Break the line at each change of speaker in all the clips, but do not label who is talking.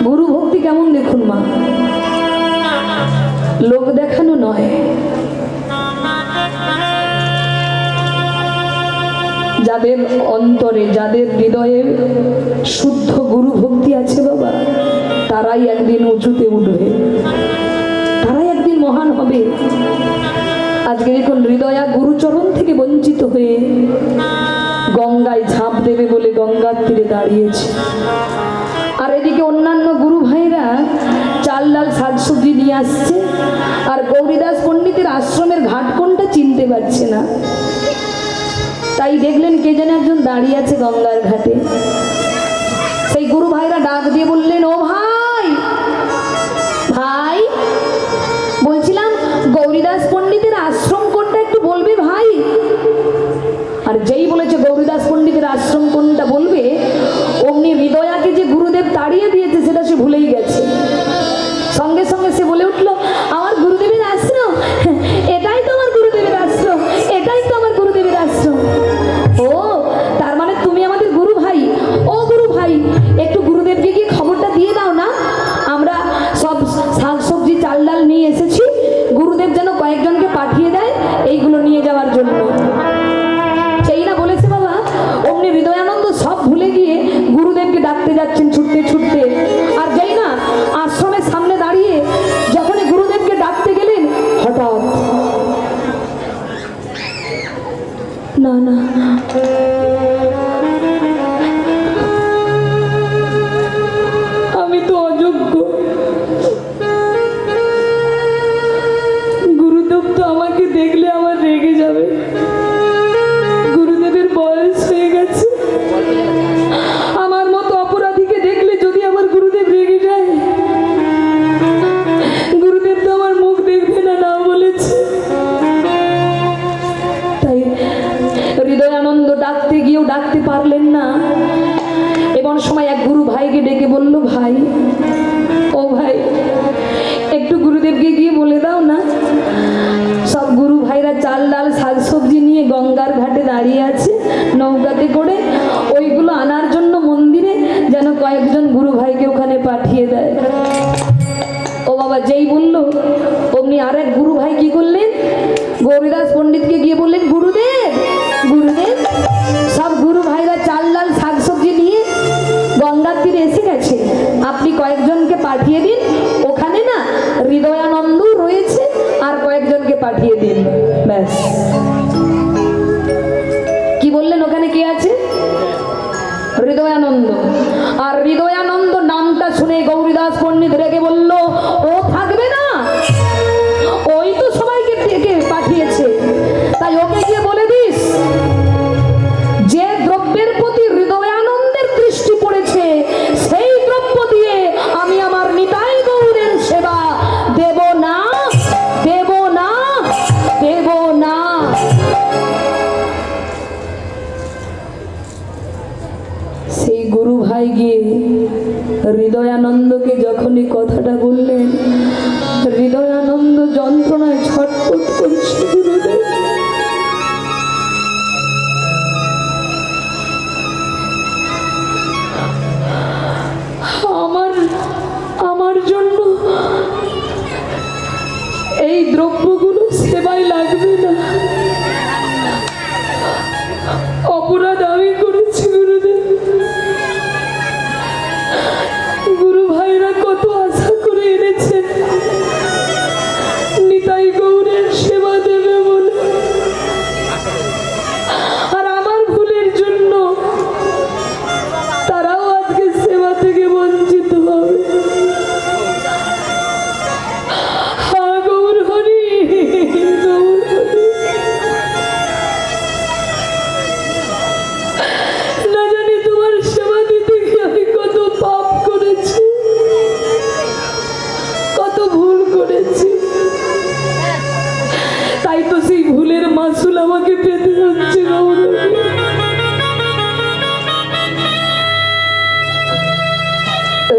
গুরু ভক্তি কেমন দেখুন মা, লোক দেখানো নয়, যাদের অন্তরে যাদের হৃদয়ে শুদ্ধ গুরু ভক্তি আছে বাবা, তারাই একদিন উঁচুতে উঠবে, তারাই একদিন মহান হবে। আজকে দেখুন হৃদয়া গুরুচরণ থেকে বঞ্চিত হয়ে গঙ্গায় ঝাঁপ দেবে বলে গঙ্গার তীরে দাঁড়িয়েছে, আর এদিকে অন্যান্য গুরু ভাইরা চাল ডাল শাকসবজি নিয়ে আসছে, আর গৌরীদাস পণ্ডিতের আশ্রমের ঘাট কোনটা চিনতে পারছে না। তাই দেখলেন কে যেন একজন দাঁড়িয়ে আছে গঙ্গার ঘাটে। সেই গুরু ভাইরা ডাক দিয়ে বললেন, ও ভাই ভাই, বলছিলাম গৌরীদাস পণ্ডিতের আশ্রম কোনটা একটু বলবে ভাই। আর যেই বলেছে গৌরীদাস পণ্ডিতের আশ্রম কোনটা বলবে, অমনি হৃদয়াকে যে গুরুদেব তাড়িয়ে দিয়েছে সেটা সে ভুলেই গেছে। সঙ্গে সঙ্গে সে বলে উঠলো, আমার গুরুদেবের আশ্রম, এটাই তো আমার গুরুদেবের আশ্রম, এটাই তো আমার গুরুদেবের আশ্রম। ও তার মানে তুমি আমাদের গুরু ভাই। ও গুরু ভাই, একটু গুরুদেবকে গিয়ে খবরটা দিয়ে দাও না, আমরা সব শাকসবজি চাল ডাল নিয়ে এসেছি, গুরুদেব যেন কয়েকজনকে পাঠিয়ে দেয় এইগুলো নিয়ে যাওয়ার জন্য। সেই না বলেছে বাবা, অমনি হৃদয়ানন্দ সব ভুলে গিয়ে গুরুদেবকে ডাকতে যাচ্ছেন ছুটতে ছুটতে। আর যেই না আশ্রমের সামনে দাঁড়িয়ে যখনই গুরুদেবকে ডাকতে গেলেন, হঠাৎ না না আমি তো অযোগ্য, গুরুদেব তো আমাকে দেখলে আমার রেগে যাবে, গুরুদেবের বয়স হয়ে গেছে, আমার মতো অপরাধীকে দেখলে যদি আমার গুরুদেব রেগে যায়, গুরুদেব তো আমার মুখ দেখবে না, না বলেছে। তাই হৃদয়ানন্দ ডাকতে গিয়েও ডাকতে পারলেন না। এমন সময় এক গুরু ভাইকে ডেকে বলল, ভাই ও ভাই, একটু গুরুদেবকে গিয়ে বলে দাও না, সব গুরু ভাইরা চাল ডাল শাকসবজি নিয়ে গঙ্গার ঘাটে দাঁড়িয়ে আছে নৌকাতে করে, ওইগুলো আনার জন্য মন্দিরে যেন কয়েকজন গুরু ভাইকে ওখানে পাঠিয়ে দেয়। ও বাবা যেই বললো, অমনি আর এক গুরু ভাই কি করলেন, গৌরীদাস পণ্ডিতকে গিয়ে বললেন, গুরুদেব গুরুদেব, সব গুরু ভাইরা চাল ডাল শাকসবজি নিয়ে গঙ্গার তীরে এসে গেছে, আপনি কয়েকজনকে পাঠিয়ে দিন, ওখানে না হৃদয়ানন্দ রয়েছে, আর কয়েকজনকে পাঠিয়ে দিন। ব্যাস। কি বললেন, ওখানে কে আছে? হৃদয়ানন্দ। আর হৃদয়ানন্দ নামটা শুনে গৌরীদাস পণ্ডিত রেগে বলল, ও থাকবে না, ওই তো সবাইকে ডেকে পাঠিয়েছে, তাই ওকে গিয়ে বলে দিস, যে দ্রব্যের প্রতি হৃদয়ানন্দের দৃষ্টি পড়েছে, সেই দ্রব্য দিয়ে আমি আমার নিতাই গৌরের সেবা দেব না, দেব না, দেব না। সেই গুরু ভাই গিয়ে হৃদয়ানন্দকে যখনই কথাটা বললেন, হৃদয়ানন্দ যন্ত্রণায় ছটফট করছে। গুরুদেব আমার জন্য এই দ্রব্যগুলো সেবায় লাগবে না, অপরাধ আমি করেছি গুরুদেব। গুরু ভাইরা কত আশা করে এনেছেন নিতাই গৌরের সেবা দেবে বলে, আর আমার ভুলের জন্য তারাও আজকে সেবা থেকে বঞ্চিত হবে। গৌর হরি, গৌর হরি। না জানি তোমার সেবা দিতে গিয়ে আমি কত পাপ করেছি, কত ভুল করেছি, তাই তো সেই ভুলের মাসুল আমাকে পেতে হচ্ছে। গৌর হরি।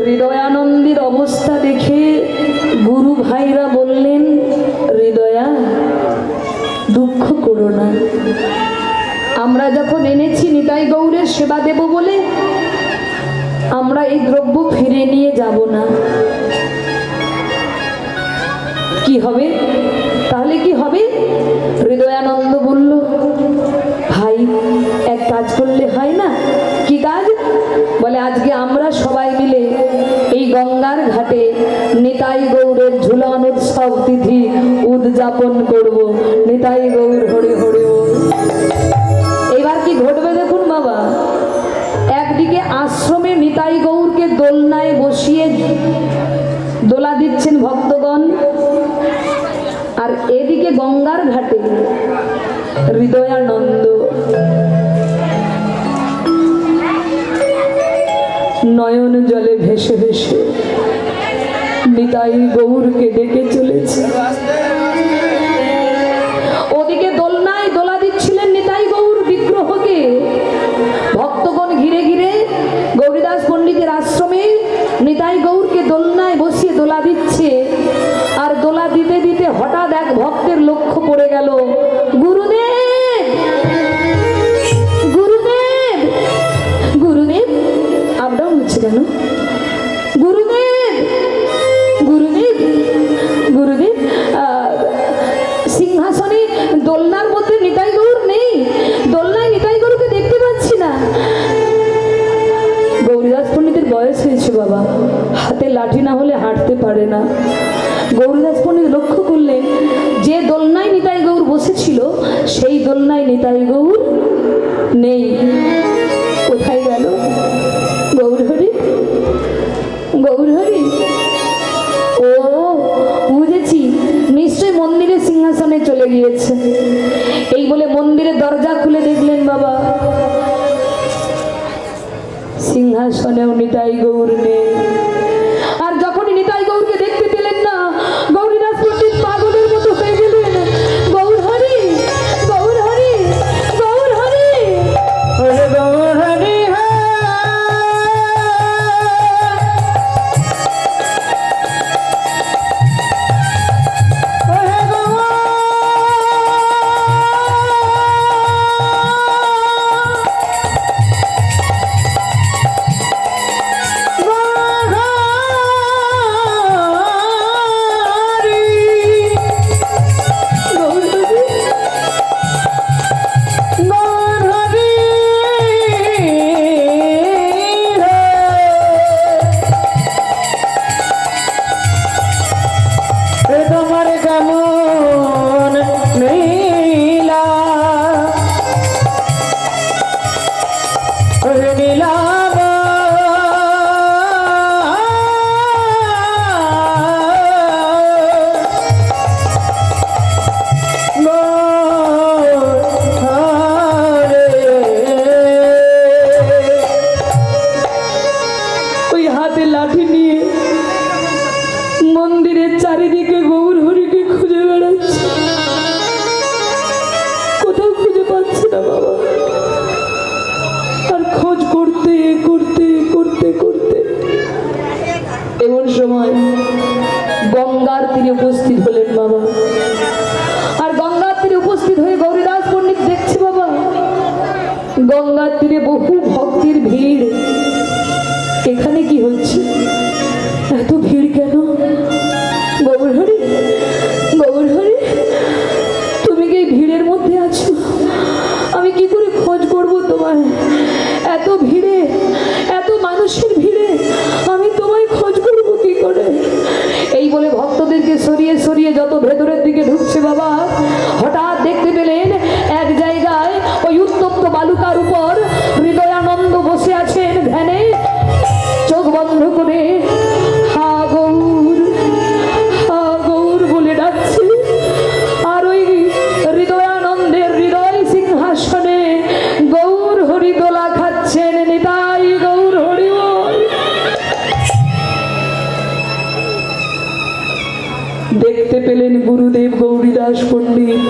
হৃদয়ানন্দের অবস্থা দেখে গুরু ভাইরা বললেন, হৃদয়া দুঃখ করো না, আমরা যখন এনেছি নিতাই গৌরের সেবা দেব বলে, আমরা এই দ্রব্য ফিরে নিয়ে যাব না। কি হবে তাহলে? কি হবে? হৃদয়ানন্দ বলল, ভাই এক কাজ করলে হয় না? কি কাজ? বলে আজকে আমরা সবাই মিলে এই গঙ্গার ঘাটে নিতাই গৌরের ঝুলন উৎসব তিথি উদযাপন করব। নিতাই গৌর হরে হরে। এবার কি ঘটবে দেখুন বাবা। একদিকে আশ্রমে নিতাই গৌরকে দোলনায় বসিয়ে দোলা দিচ্ছেন ভক্তগণ, আর এদিকে গঙ্গার ঘাটে হৃদয়ানন্দ নয়ন জলে ভেসে ভেসে নিতাই গৌরকে ডেকে চলেছে। ওদিকে দোলনায় দোলা দিচ্ছিলেন নিতাই গৌর বিগ্রহকে। ভক্তগণ ঘিরে ঘিরে গৌরীদাস পণ্ডিতের আশ্রমে নিতাই গৌরকে দোলনায় বসিয়ে দোলা দিচ্ছে। আর দোলা দিতে দিতে হঠাৎ এক ভক্তের লক্ষ্য পড়ে গেল, গুরুদেব গুরুদেব গুরুদেব। আপ ডাউন হচ্ছে কেন? গুরুদেব গুরুদেব গুরুদেব, সিংহাসনে দোলনার মধ্যে নিতাই গৌর নেই, দোলনায় নিতাই গৌরকে দেখতে পাচ্ছি না। গৌরীদাস পণ্ডিতের বয়স হয়েছে বাবা, হাতে লাঠি না হলে হাঁটতে পারে না। গৌরীদাস পণ্ডিত লক্ষ্য করলেন যে দোলনায় নিতাই গৌর বসেছিল সেই দোলনায় নিতাই গৌর নেই। কোথায় গেল? গৌরহরি গৌরহরি। ও বুঝেছি, নিশ্চয় মন্দিরের সিংহাসনে চলে গিয়েছে। এই বলে মন্দিরের দরজা খুলে দেখলেন বাবা, সিংহাসনেও নিতাই গৌর নেই। আর যখনই নিতাই গৌরকে দেখতে পেলেন না, গৌরীদাস পণ্ডিত পাগলের মতো হয়ে গেলেন, গৌর হরি গৌর হরি গৌর হরি গৌর হরি। চারিদিকে গৌর হরিকে খুঁজে বেড়াচ্ছে, কোথাও খুঁজে পাচ্ছে না বাবা। আর খোঁজ করতে করতে করতে করতে এমন সময় গঙ্গার তীরে উপস্থিত হলেন বাবা। আর গঙ্গার তীরে উপস্থিত হয়ে গৌরীদাস পণ্ডিত দেখছে বাবা, গঙ্গার তীরে বহু ভক্তের ভিড়। এখানে কি হচ্ছে? এত ভিড় কেন? গৌর হরি গৌর হরি, তুমি কি ভিড়ের মধ্যে আছো? আমি কি করে খোঁজ করব তোমায়? এত ভিড়ে, এত মানুষের ভিড়ে আমি তোমায় খোঁজ করব কি করে? এই বলে ভক্তদেরকে সরিয়ে সরিয়ে যত ভেতরের দিকে ঢুকছে বাবা, হঠাৎ দেখতে পেলেন এক জায়গায় ওই উত্তপ্ত বালুকার উপর হৃদয়ানন্দ বসে আছেন ধ্যানে, চোখ বন্ধ করে হা গৌর বলে ডাকছে। আর ওই হৃদয়ানন্দের হৃদয় সিংহাসনে গৌর হরি দোলা খাচ্ছেন। নিতাই গৌর হরি। দেখতে পেলেন গুরুদেব গৌরীদাস পণ্ডিত